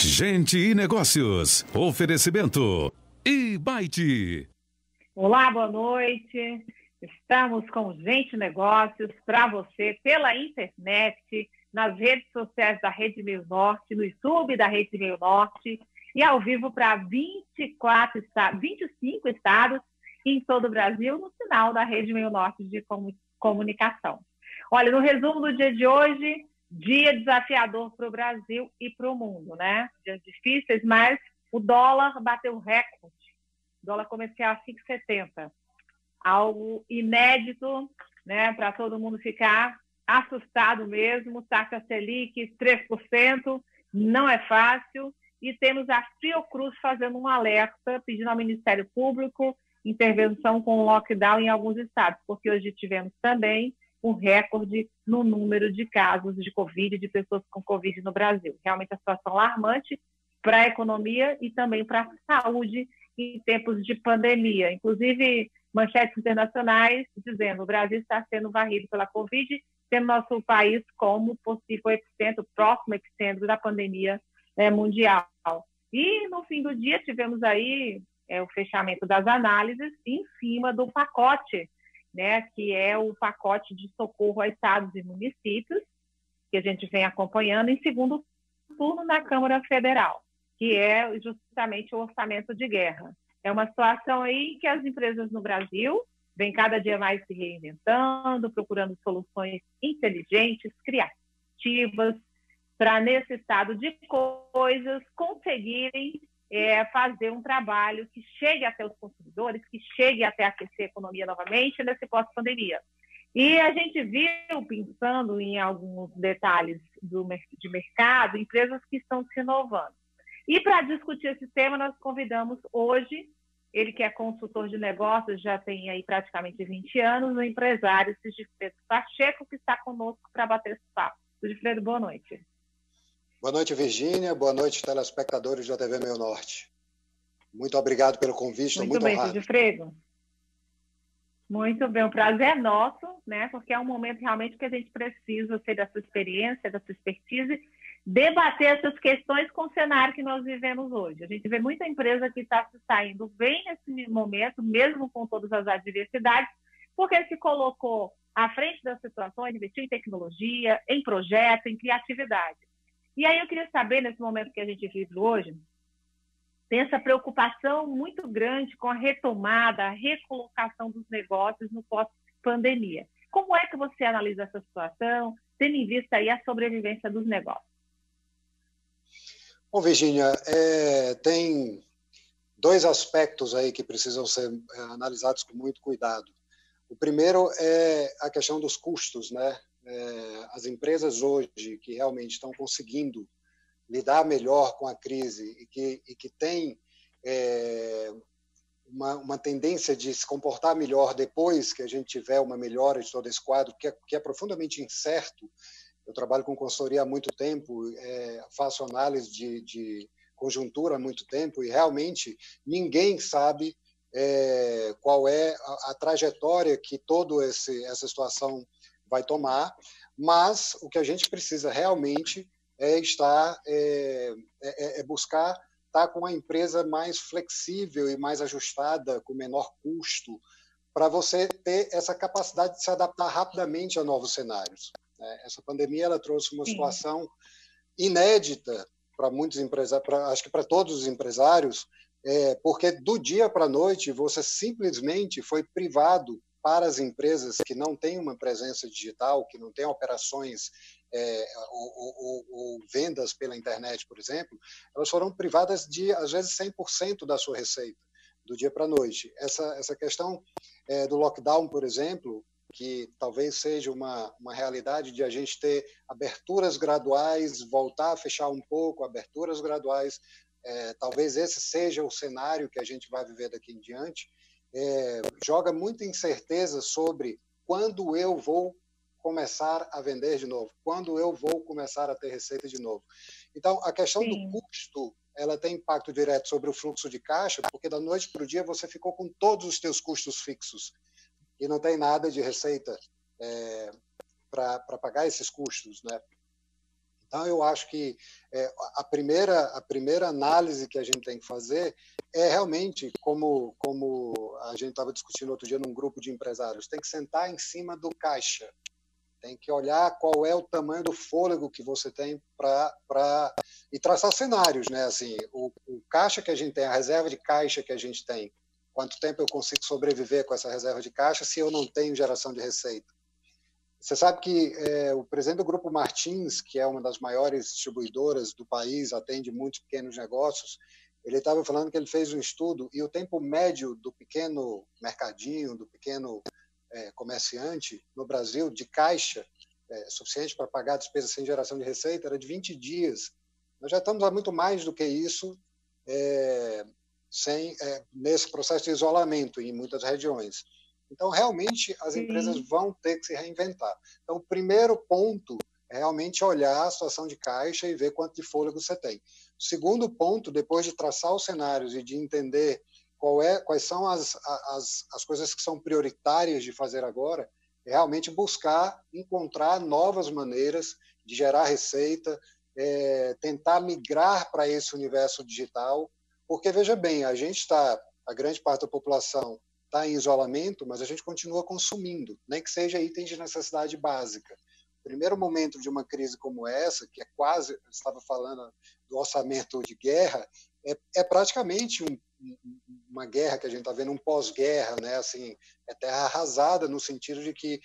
Gente e Negócios. Oferecimento e-Byte. Olá, boa noite. Estamos com Gente e Negócios para você pela internet, nas redes sociais da Rede Meio Norte, no YouTube da Rede Meio Norte e ao vivo para 25 estados em todo o Brasil, no sinal da Rede Meio Norte de comunicação. Olha, no resumo do dia de hoje, dia desafiador para o Brasil e para o mundo, né? Dias difíceis, mas o dólar bateu recorde. O dólar comercial a 5,70. Algo inédito, né? Para todo mundo ficar assustado mesmo. Taxa Selic 3%, não é fácil. E temos a Fiocruz fazendo um alerta, pedindo ao Ministério Público intervenção com lockdown em alguns estados, porque hoje tivemos também um recorde no número de casos de Covid, de pessoas com Covid no Brasil. Realmente a situação alarmante para a economia e também para a saúde em tempos de pandemia. Inclusive, manchetes internacionais dizendo que o Brasil está sendo varrido pela Covid, tendo nosso país como possível epicentro, próximo epicentro da pandemia mundial. E no fim do dia tivemos aí o fechamento das análises em cima do pacote, né, que é o pacote de socorro a estados e municípios, que a gente vem acompanhando em segundo turno na Câmara Federal, que é justamente o orçamento de guerra. É uma situação aí que as empresas no Brasil vêm cada dia mais se reinventando, procurando soluções inteligentes, criativas, para nesse estado de coisas conseguirem fazer um trabalho que chegue até os consumidores, que chegue até aquecer a economia novamente nesse pós-pandemia. E a gente viu, pensando em alguns detalhes de mercado, empresas que estão se inovando. E para discutir esse tema, nós convidamos hoje, ele que é consultor de negócios, já tem aí praticamente 20 anos, o empresário Sigifredo Pacheco, que está conosco para bater esse papo. Sigifredo, boa noite. Boa noite, Virgínia. Boa noite, telespectadores da TV Meio Norte. Muito obrigado pelo convite, estou muito honrado. Muito bem, Sigifredo. Muito bem, o prazer é nosso, né? Porque é um momento realmente que a gente precisa ser da sua experiência, da sua expertise, debater essas questões com o cenário que nós vivemos hoje. A gente vê muita empresa que está se saindo bem nesse momento, mesmo com todas as adversidades, porque se colocou à frente das situações, investiu em tecnologia, em projeto, em criatividade. E aí eu queria saber, nesse momento que a gente vive hoje, tem essa preocupação muito grande com a retomada, a recolocação dos negócios no pós-pandemia. Como é que você analisa essa situação, tendo em vista aí a sobrevivência dos negócios? Bom, Virgínia, tem dois aspectos aí que precisam ser analisados com muito cuidado. O primeiro é a questão dos custos, né? As empresas hoje que realmente estão conseguindo lidar melhor com a crise e que têm uma tendência de se comportar melhor depois que a gente tiver uma melhora de todo esse quadro, que é profundamente incerto. Eu trabalho com consultoria há muito tempo, faço análise de conjuntura há muito tempo e realmente ninguém sabe qual é a trajetória que toda essa situação vai tomar, mas o que a gente precisa realmente é buscar estar com uma empresa mais flexível e mais ajustada, com menor custo, para você ter essa capacidade de se adaptar rapidamente a novos cenários. Essa pandemia ela trouxe uma situação inédita para muitos empresários, acho que para todos os empresários, porque do dia para a noite você simplesmente foi privado para as empresas que não têm uma presença digital, que não têm operações ou vendas pela internet, por exemplo, elas foram privadas de, às vezes, 100% da sua receita, do dia para a noite. Essa questão do lockdown, por exemplo, que talvez seja uma realidade de a gente ter aberturas graduais, voltar a fechar um pouco, aberturas graduais, talvez esse seja o cenário que a gente vai viver daqui em diante, joga muita incerteza sobre quando eu vou começar a vender de novo, quando eu vou começar a ter receita de novo. Então, a questão do custo, ela tem impacto direto sobre o fluxo de caixa, porque da noite para o dia você ficou com todos os teus custos fixos e não tem nada de receita para pagar esses custos, né? Então, eu acho que a primeira análise que a gente tem que fazer é realmente, como a gente estava discutindo outro dia num grupo de empresários, tem que sentar em cima do caixa, tem que olhar qual é o tamanho do fôlego que você tem e traçar cenários, né? Assim, o caixa que a gente tem, a reserva de caixa que a gente tem, quanto tempo eu consigo sobreviver com essa reserva de caixa se eu não tenho geração de receita? Você sabe que o presidente do Grupo Martins, que é uma das maiores distribuidoras do país, atende muitos pequenos negócios, ele estava falando que ele fez um estudo e o tempo médio do pequeno mercadinho, do pequeno comerciante no Brasil, de caixa, suficiente para pagar despesas sem geração de receita, era de 20 dias. Nós já estamos há muito mais do que isso nesse processo de isolamento em muitas regiões. Então, realmente, as empresas vão ter que se reinventar. Então, o primeiro ponto é realmente olhar a situação de caixa e ver quanto de fôlego você tem. O segundo ponto, depois de traçar os cenários e de entender quais são as coisas que são prioritárias de fazer agora, é realmente buscar encontrar novas maneiras de gerar receita, tentar migrar para esse universo digital, porque, veja bem, a grande parte da população está em isolamento, mas a gente continua consumindo, nem que seja itens de necessidade básica. O primeiro momento de uma crise como essa, que é quase, eu estava falando do orçamento de guerra, é praticamente uma guerra que a gente está vendo, um pós-guerra, né? Assim, é terra arrasada no sentido de que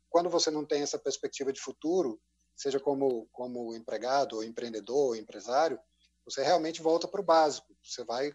quando você não tem essa perspectiva de futuro, seja como empregado, ou empreendedor, ou empresário, você realmente volta para o básico. Você vai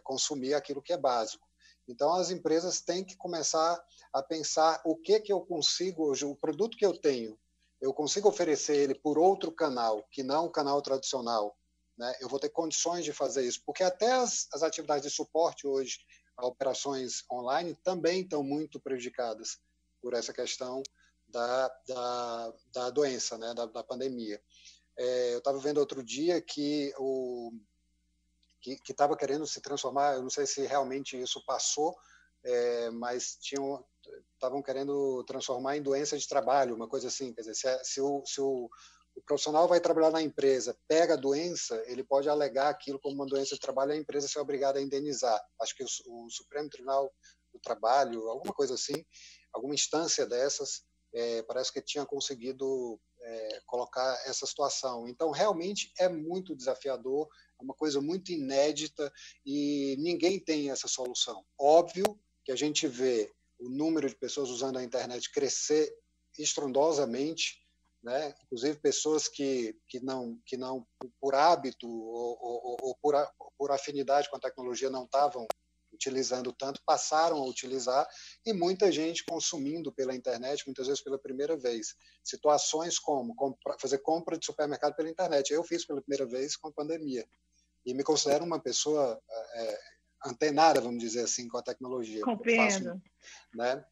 consumir aquilo que é básico. Então, as empresas têm que começar a pensar o que eu consigo hoje, o produto que eu tenho, eu consigo oferecer ele por outro canal, que não o canal tradicional, né? Eu vou ter condições de fazer isso, porque até as atividades de suporte hoje a operações online também estão muito prejudicadas por essa questão da doença, né? da pandemia. Eu estava vendo outro dia que estava querendo se transformar, eu não sei se realmente isso passou, mas estavam querendo transformar em doença de trabalho, uma coisa assim. Quer dizer, se o profissional vai trabalhar na empresa, pega a doença, ele pode alegar aquilo como uma doença de trabalho e a empresa ser obrigada a indenizar. Acho que o Supremo Tribunal do Trabalho, alguma coisa assim, alguma instância dessas, parece que tinha conseguido colocar essa situação. Então, realmente é muito desafiador, é uma coisa muito inédita e ninguém tem essa solução. Óbvio que a gente vê o número de pessoas usando a internet crescer estrondosamente, né? Inclusive pessoas que não por hábito ou por afinidade com a tecnologia não estavam utilizando tanto, passaram a utilizar, e muita gente consumindo pela internet, muitas vezes pela primeira vez. Situações como fazer compra de supermercado pela internet. Eu fiz pela primeira vez com a pandemia e me considero uma pessoa antenada, vamos dizer assim, com a tecnologia. Compreendo. Né?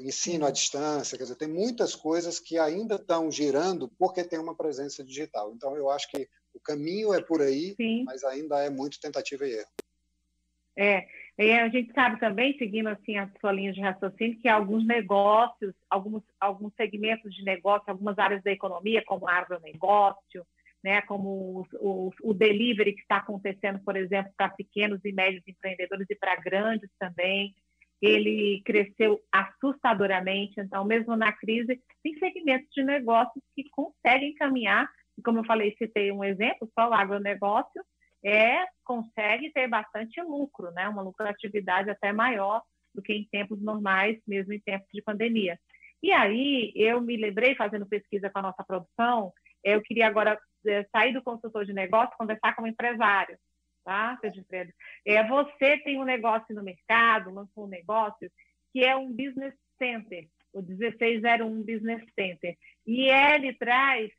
Ensino à distância, quer dizer, tem muitas coisas que ainda estão girando porque tem uma presença digital. Então, eu acho que o caminho é por aí, Sim. Mas ainda é muito tentativa e erro. E a gente sabe também, seguindo assim a sua linha de raciocínio, que alguns negócios, alguns segmentos de negócio, algumas áreas da economia, como o agronegócio, né, como o delivery que está acontecendo, por exemplo, para pequenos e médios empreendedores e para grandes também, ele cresceu assustadoramente. Então, mesmo na crise, tem segmentos de negócios que conseguem caminhar, e como eu falei, citei um exemplo, só o agronegócio, consegue ter bastante lucro, né? Uma lucratividade até maior do que em tempos normais, mesmo em tempos de pandemia. E aí, eu me lembrei, fazendo pesquisa com a nossa produção, eu queria agora sair do consultor de negócio, conversar com o empresário, tá, Sérgio Freire? Você tem um negócio no mercado, lançou um negócio que é um business center, o 1601 Business Center, e ele traz,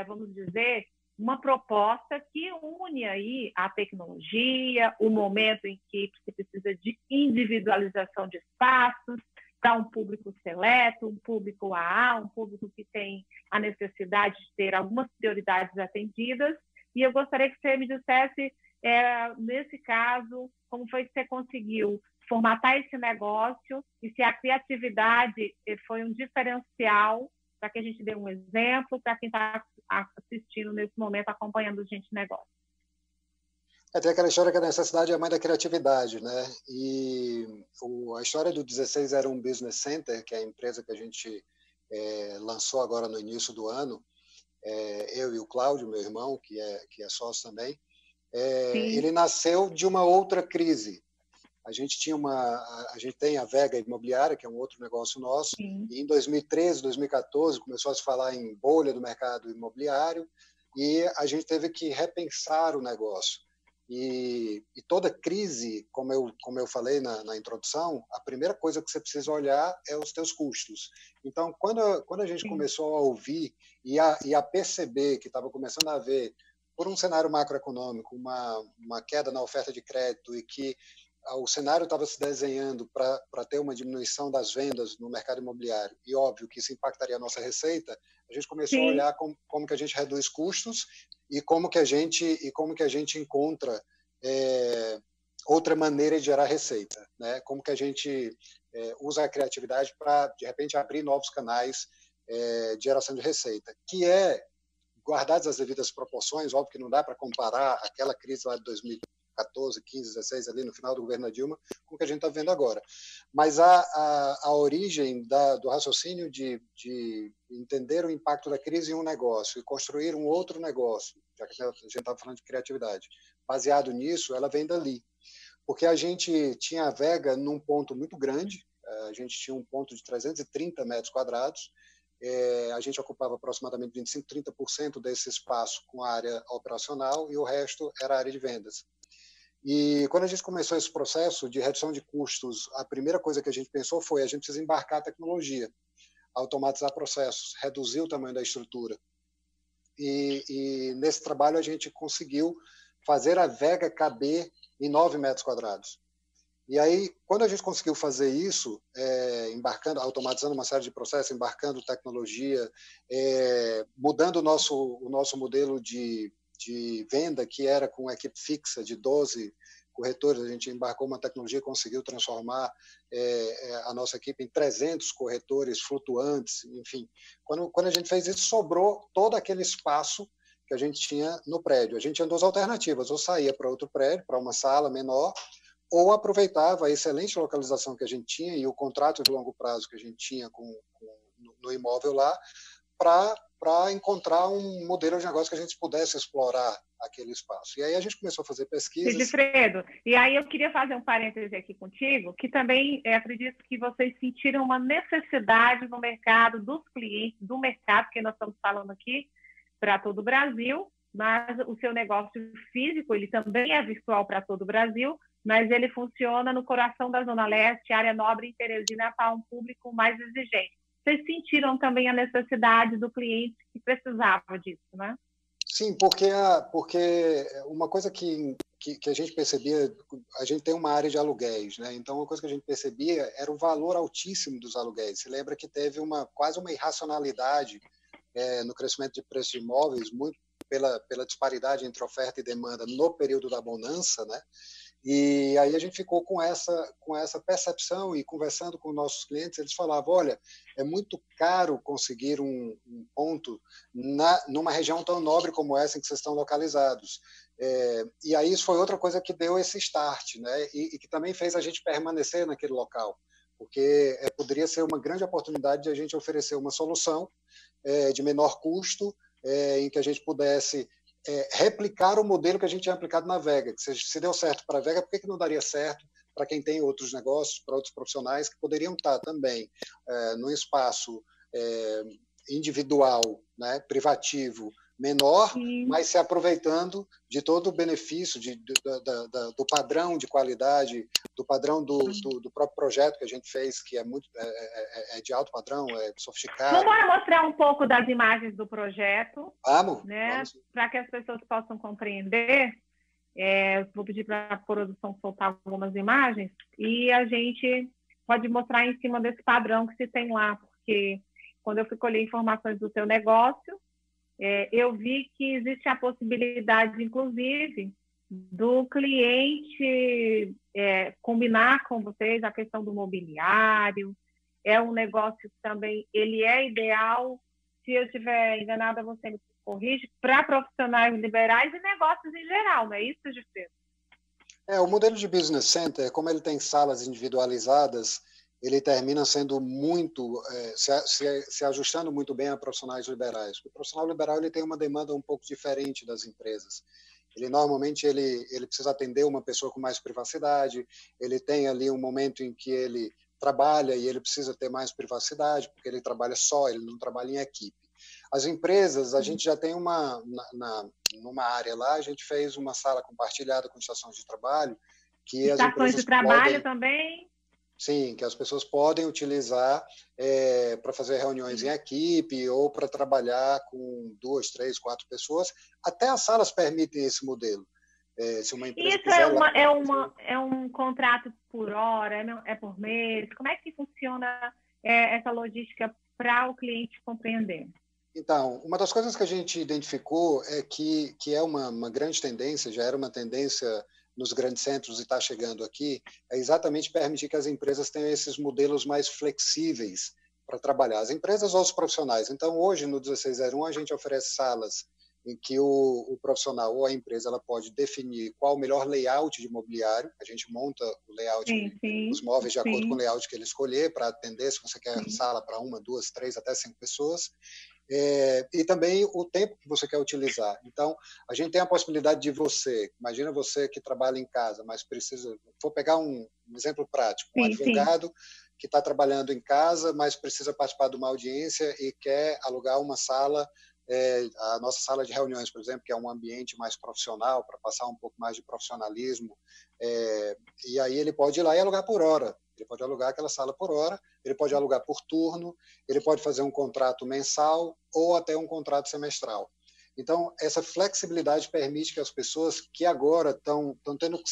vamos dizer, uma proposta que une aí a tecnologia, o momento em que se precisa de individualização de espaços para um público seleto, um público AA, um público que tem a necessidade de ter algumas prioridades atendidas. E eu gostaria que você me dissesse, nesse caso, como foi que você conseguiu formatar esse negócio e se a criatividade foi um diferencial para que a gente dê um exemplo para quem está assistindo nesse momento, acompanhando o Gente Negócio. Tem aquela história que a necessidade é a mãe da criatividade, né? E a história do 1601 Business Center, que é a empresa que a gente lançou agora no início do ano, eu e o Cláudio, meu irmão, que é sócio também, ele nasceu de uma outra crise. A gente tem a Vega Imobiliária, que é um outro negócio nosso, Sim. e em 2013, 2014 começou a se falar em bolha do mercado imobiliário e a gente teve que repensar o negócio. E toda crise, como eu falei na introdução, a primeira coisa que você precisa olhar é os teus custos. Então, quando a gente começou a ouvir e a perceber que estava começando a haver, por um cenário macroeconômico, uma queda na oferta de crédito e que o cenário estava se desenhando para ter uma diminuição das vendas no mercado imobiliário, e óbvio que isso impactaria a nossa receita, a gente começou a olhar como que a gente reduz custos e como que a gente encontra outra maneira de gerar receita, né? Como que a gente usa a criatividade para, de repente, abrir novos canais de geração de receita, que guardadas as devidas proporções, óbvio que não dá para comparar aquela crise lá de 2014, 15, 16, ali no final do governo da Dilma, com o que a gente está vendo agora. Mas a origem do raciocínio de entender o impacto da crise em um negócio e construir um outro negócio, já que a gente estava falando de criatividade, baseado nisso, ela vem dali. Porque a gente tinha a Vega num ponto muito grande, a gente tinha um ponto de 330 metros quadrados, a gente ocupava aproximadamente 25%, 30% desse espaço com a área operacional e o resto era a área de vendas. E quando a gente começou esse processo de redução de custos, a primeira coisa que a gente pensou foi a gente precisa embarcar a tecnologia, automatizar processos, reduzir o tamanho da estrutura. E nesse trabalho a gente conseguiu fazer a Vega caber em 9 metros quadrados. E aí, quando a gente conseguiu fazer isso, automatizando uma série de processos, embarcando tecnologia, mudando o nosso modelo de venda, que era com uma equipe fixa de 12 corretores, a gente embarcou uma tecnologia e conseguiu transformar a nossa equipe em 300 corretores flutuantes, enfim. Quando a gente fez isso, sobrou todo aquele espaço que a gente tinha no prédio. A gente tinha duas alternativas, ou saía para outro prédio, para uma sala menor, ou aproveitava a excelente localização que a gente tinha e o contrato de longo prazo que a gente tinha no imóvel lá, para encontrar um modelo de negócio que a gente pudesse explorar aquele espaço. E aí a gente começou a fazer pesquisas. Sigfredo, e aí eu queria fazer um parêntese aqui contigo, que também acredito que vocês sentiram uma necessidade no mercado dos clientes, do mercado, que nós estamos falando aqui, para todo o Brasil, mas o seu negócio físico, ele também é virtual para todo o Brasil, mas ele funciona no coração da Zona Leste, área nobre em Teresina, para um público mais exigente. Vocês sentiram também a necessidade do cliente que precisava disso, né? Sim, porque uma coisa que a gente percebia, a gente tem uma área de aluguéis, né? Então, uma coisa que a gente percebia era o valor altíssimo dos aluguéis. Se lembra que teve quase uma irracionalidade no crescimento de preços de imóveis, muito pela disparidade entre oferta e demanda no período da bonança, né? E aí a gente ficou com essa percepção e conversando com nossos clientes, eles falavam, olha, é muito caro conseguir um ponto numa região tão nobre como essa em que vocês estão localizados. E aí isso foi outra coisa que deu esse start, né? E que também fez a gente permanecer naquele local, porque poderia ser uma grande oportunidade de a gente oferecer uma solução de menor custo, em que a gente pudesse replicar o modelo que a gente tinha aplicado na Vega. Que se deu certo para a Vega, por que não daria certo para quem tem outros negócios, para outros profissionais que poderiam estar também num espaço individual, né, privativo, menor, Sim. Mas se aproveitando de todo o benefício do padrão de qualidade, do padrão do próprio projeto que a gente fez, que é muito de alto padrão, é sofisticado. Vamos mostrar um pouco das imagens do projeto, Vamos, né, para que as pessoas possam compreender. Vou pedir para a produção soltar algumas imagens e a gente pode mostrar em cima desse padrão que se tem lá, porque quando eu fui colher informações do seu negócio, eu vi que existe a possibilidade, inclusive, do cliente combinar com vocês a questão do mobiliário. É um negócio que também ele é ideal se eu estiver enganada, você me corrige, para profissionais liberais e negócios em geral, não é isso, Gifredo? O modelo de business center, como ele tem salas individualizadas, ele termina sendo muito, se ajustando muito bem a profissionais liberais. O profissional liberal ele tem uma demanda um pouco diferente das empresas. Ele normalmente ele precisa atender uma pessoa com mais privacidade, ele tem ali um momento em que ele trabalha e ele precisa ter mais privacidade, porque ele trabalha só, ele não trabalha em equipe. As empresas, a gente já tem numa área lá, a gente fez uma sala compartilhada com estações de trabalho, que estações as empresas de trabalho podem, também? Sim, que as pessoas podem utilizar para fazer reuniões em equipe ou para trabalhar com 2, 3, 4 pessoas. Até as salas permitem esse modelo. Se uma empresa Isso quiser é um contrato por hora, é por mês? Como é que funciona essa logística para o cliente compreender? Então, uma das coisas que a gente identificou é que é uma grande tendência, já era uma tendência nos grandes centros e está chegando aqui, é exatamente permitir que as empresas tenham esses modelos mais flexíveis para trabalhar, as empresas ou os profissionais. Então, hoje, no 1601, a gente oferece salas em que o profissional ou a empresa ela pode definir qual o melhor layout de mobiliário, a gente monta o layout, os móveis de acordo com o layout que ele escolher, para atender, se você quer sala para 1, 2, 3, até 5 pessoas, e também o tempo que você quer utilizar. Então, a gente tem a possibilidade de imagina você que trabalha em casa, mas precisa, vou pegar um exemplo prático, um advogado que está trabalhando em casa, mas precisa participar de uma audiência e quer alugar uma sala, a nossa sala de reuniões, por exemplo, que é um ambiente mais profissional, para passar um pouco mais de profissionalismo, e aí ele pode ir lá e alugar por hora. Ele pode alugar aquela sala por hora, ele pode alugar por turno, ele pode fazer um contrato mensal ou até um contrato semestral. Então, essa flexibilidade permite que as pessoas que agora estão tendo que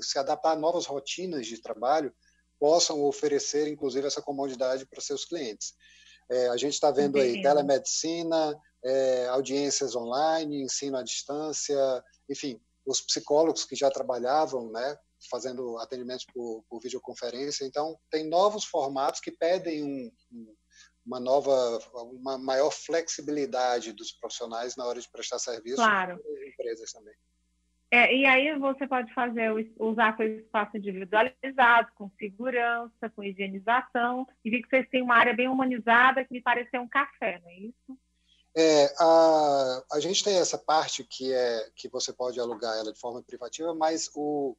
se adaptar a novas rotinas de trabalho possam oferecer, inclusive, essa comodidade para seus clientes. A gente está vendo aí telemedicina, audiências online, ensino à distância, enfim, os psicólogos que já trabalhavam, né, fazendo atendimentos por videoconferência. Então, tem novos formatos que pedem uma maior flexibilidade dos profissionais na hora de prestar serviço. Claro. E as empresas também. E aí você pode usar seu espaço individualizado, com segurança, com higienização, e vi que vocês têm uma área bem humanizada que me pareceu um café, não é isso? A gente tem essa parte que você pode alugar ela de forma privativa, mas o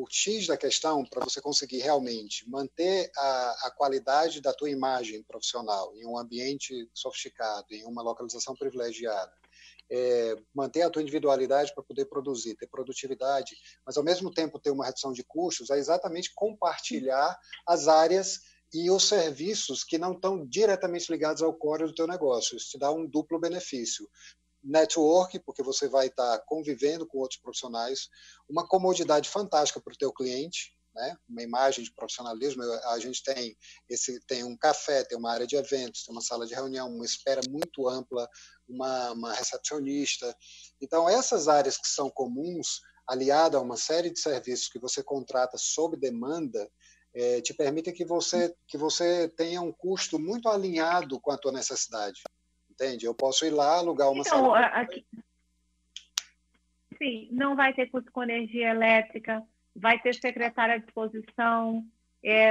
X da questão, para você conseguir realmente manter a qualidade da tua imagem profissional em um ambiente sofisticado, em uma localização privilegiada, manter a tua individualidade para poder produzir, ter produtividade, mas ao mesmo tempo ter uma redução de custos, é exatamente compartilhar as áreas e os serviços que não estão diretamente ligados ao core do teu negócio. Isso te dá um duplo benefício. Network, porque você vai estar convivendo com outros profissionais, uma comodidade fantástica para o teu cliente, né? Uma imagem de profissionalismo. A gente tem um café, tem uma área de eventos, tem uma sala de reunião, uma espera muito ampla, uma recepcionista. Então, essas áreas que são comuns, aliada a uma série de serviços que você contrata sob demanda, te permitem que você tenha um custo muito alinhado com a tua necessidade. Entende? Eu posso ir lá, alugar uma sala. Sim, não vai ter custo com energia elétrica, vai ter secretária à disposição,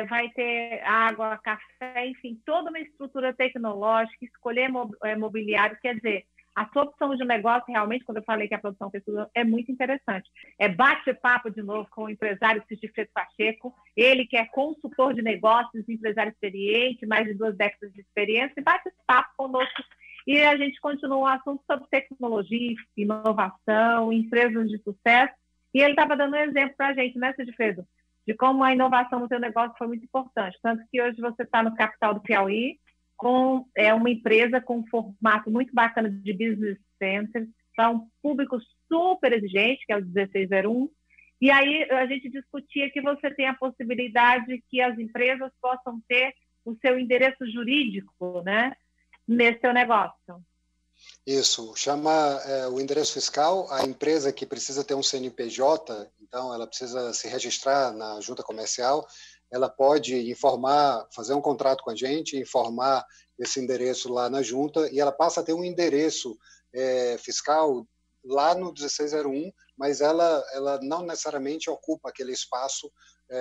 vai ter água, café, enfim, toda uma estrutura tecnológica, escolher mobiliário, quer dizer, a sua opção de negócio, realmente, quando eu falei que a produção pessoal é muito interessante. Bate-papo, de novo, com o empresário Sigifredo Pacheco, ele que é consultor de negócios, empresário experiente, mais de 2 décadas de experiência, e bate-papo conosco. E a gente continua um assunto sobre tecnologia, inovação, empresas de sucesso, e ele estava dando um exemplo para a gente, né, Sigifredo, de como a inovação no seu negócio foi muito importante. Tanto que hoje você está no capital do Piauí, com uma empresa com um formato muito bacana de business center, para um público super exigente, que é o 1601. E aí a gente discutia que você tem a possibilidade que as empresas possam ter o seu endereço jurídico, né, nesse seu negócio. Isso, chama o endereço fiscal, a empresa que precisa ter um CNPJ, então ela precisa se registrar na junta comercial, ela pode informar, fazer um contrato com a gente, informar esse endereço lá na junta e ela passa a ter um endereço fiscal lá no 1601, mas ela não necessariamente ocupa aquele espaço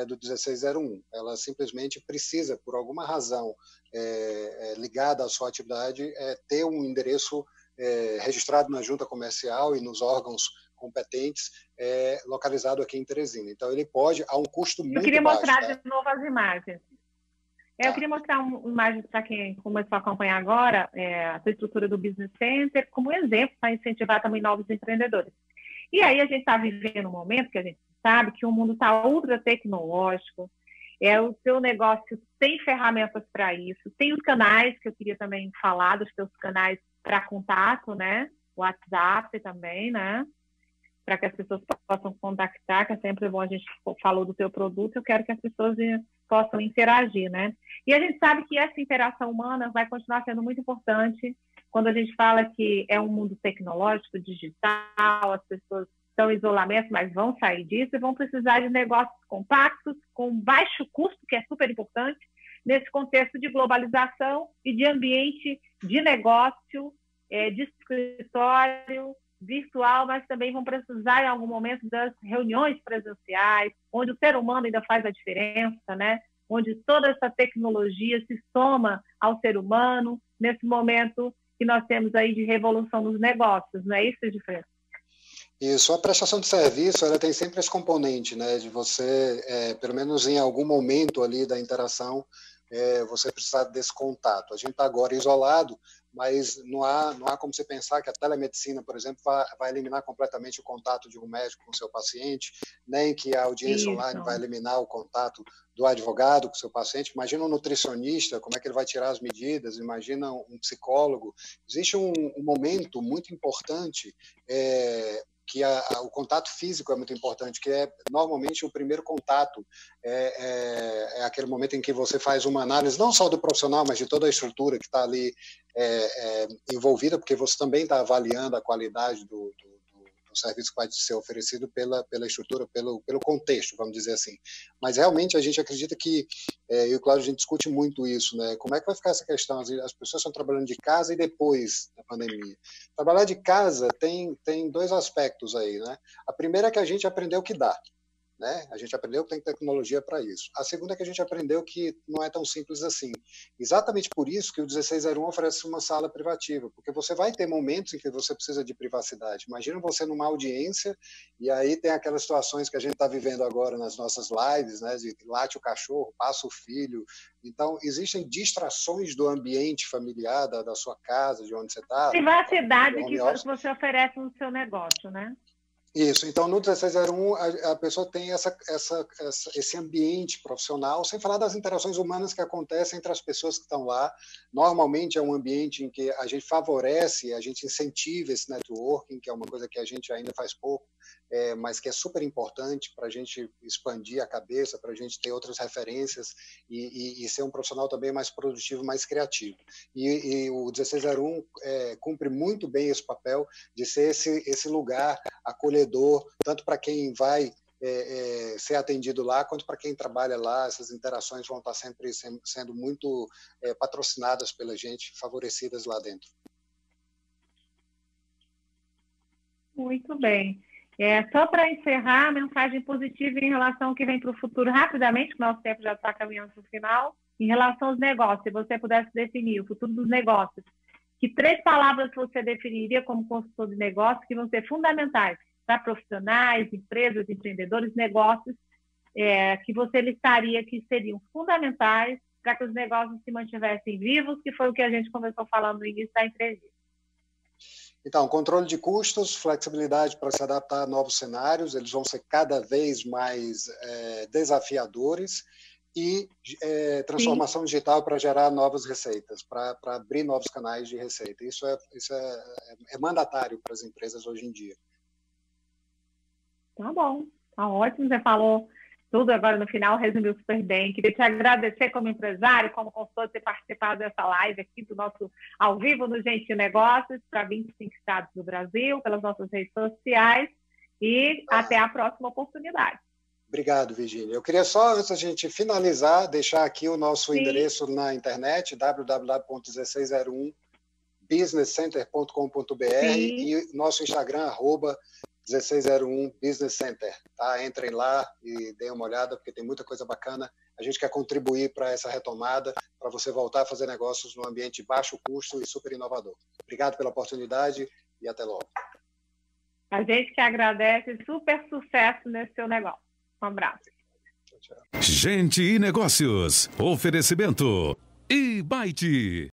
do 1601. Ela simplesmente precisa, por alguma razão ligada à sua atividade, ter um endereço registrado na junta comercial e nos órgãos competentes, localizado aqui em Teresina. Então, ele pode, a um custo muito baixo. Eu queria mostrar tá? de novo as imagens. Eu queria mostrar imagens para quem começou a acompanhar agora a estrutura do Business Center como exemplo para incentivar também novos empreendedores. E aí a gente está vivendo um momento que a gente sabe que o mundo está ultra tecnológico, o seu negócio tem ferramentas para isso, tem os canais que eu queria também falar, dos seus canais para contato, né? O WhatsApp também, né? Para que as pessoas possam contactar, que é sempre bom, a gente falou do teu produto, eu quero que as pessoas possam interagir, né? E a gente sabe que essa interação humana vai continuar sendo muito importante quando a gente fala que é um mundo tecnológico, digital, as pessoas estão em isolamento, mas vão sair disso e vão precisar de negócios compactos, com baixo custo, que é super importante, nesse contexto de globalização e de ambiente de negócio, de escritório, virtual, mas também vão precisar, em algum momento, das reuniões presenciais, onde o ser humano ainda faz a diferença, né? Onde toda essa tecnologia se soma ao ser humano, nesse momento que nós temos aí de revolução dos negócios, não é isso, Edifredo? Isso, a prestação de serviço, ela tem sempre esse componente, né? De você, pelo menos em algum momento ali da interação, você precisar desse contato. A gente está agora isolado, mas não há como você pensar que a telemedicina, por exemplo, vai eliminar completamente o contato de um médico com o seu paciente, nem que a audiência online vai eliminar o contato do advogado com o seu paciente. Imagina um nutricionista, como é que ele vai tirar as medidas, imagina um psicólogo. Existe um momento muito importante que o contato físico é muito importante, que é normalmente o primeiro contato, é aquele momento em que você faz uma análise, não só do profissional, mas de toda a estrutura que está ali envolvida, porque você também está avaliando a qualidade do serviço que vai ser oferecido pela estrutura, pelo contexto, vamos dizer assim. Mas realmente a gente acredita que, e claro, a gente discute muito isso, né? Como é que vai ficar essa questão? As pessoas estão trabalhando de casa e depois da pandemia. Trabalhar de casa tem dois aspectos aí, né? A primeira é que a gente aprendeu que dá. Né? A gente aprendeu que tem tecnologia para isso. A segunda é que a gente aprendeu que não é tão simples assim. Exatamente por isso que o 1601 oferece uma sala privativa, porque você vai ter momentos em que você precisa de privacidade. Imagina você numa audiência e aí tem aquelas situações que a gente está vivendo agora nas nossas lives, né? De late o cachorro, passa o filho. Então, existem distrações do ambiente familiar, da sua casa, de onde você está. Privacidade que você oferece no seu negócio, né? Isso, então no 1601 a pessoa tem esse ambiente profissional, sem falar das interações humanas que acontecem entre as pessoas que estão lá. Normalmente é um ambiente em que a gente favorece, a gente incentiva esse networking, que é uma coisa que a gente ainda faz pouco, mas que é super importante para a gente expandir a cabeça, para a gente ter outras referências e ser um profissional também mais produtivo, mais criativo. E o 1601 cumpre muito bem esse papel de ser esse lugar acolhedor, tanto para quem vai ser atendido lá, quanto para quem trabalha lá. Essas interações vão estar sempre sendo muito patrocinadas pela gente, favorecidas lá dentro. Muito bem. Só para encerrar, a mensagem positiva em relação ao que vem para o futuro, rapidamente, que o nosso tempo já está caminhando para o final, em relação aos negócios, se você pudesse definir o futuro dos negócios, que 3 palavras você definiria como consultor de negócios que vão ser fundamentais para profissionais, empresas, empreendedores, negócios, que você listaria que seriam fundamentais para que os negócios se mantivessem vivos, que foi o que a gente começou falando no início da entrevista. Então, controle de custos, flexibilidade para se adaptar a novos cenários, eles vão ser cada vez mais desafiadores, e transformação digital para gerar novas receitas, para abrir novos canais de receita. Isso é mandatário para as empresas hoje em dia. Tá bom, tá ótimo, você falou tudo agora no final, resumiu super bem. Queria te agradecer como empresário, como consultor, de ter participado dessa live aqui do nosso ao vivo no Gente Negócios, para 25 estados do Brasil, pelas nossas redes sociais, e até a próxima oportunidade. Obrigado, Virgínia. Eu queria só, antes da gente finalizar, deixar aqui o nosso Sim. endereço na internet, www.1601businesscenter.com.br e nosso Instagram, @1601businesscenter. Tá? Entrem lá e deem uma olhada, porque tem muita coisa bacana. A gente quer contribuir para essa retomada, para você voltar a fazer negócios num ambiente de baixo custo e super inovador. Obrigado pela oportunidade e até logo. A gente que agradece, super sucesso nesse seu negócio. Um abraço. Gente e Negócios. Oferecimento. E-Byte.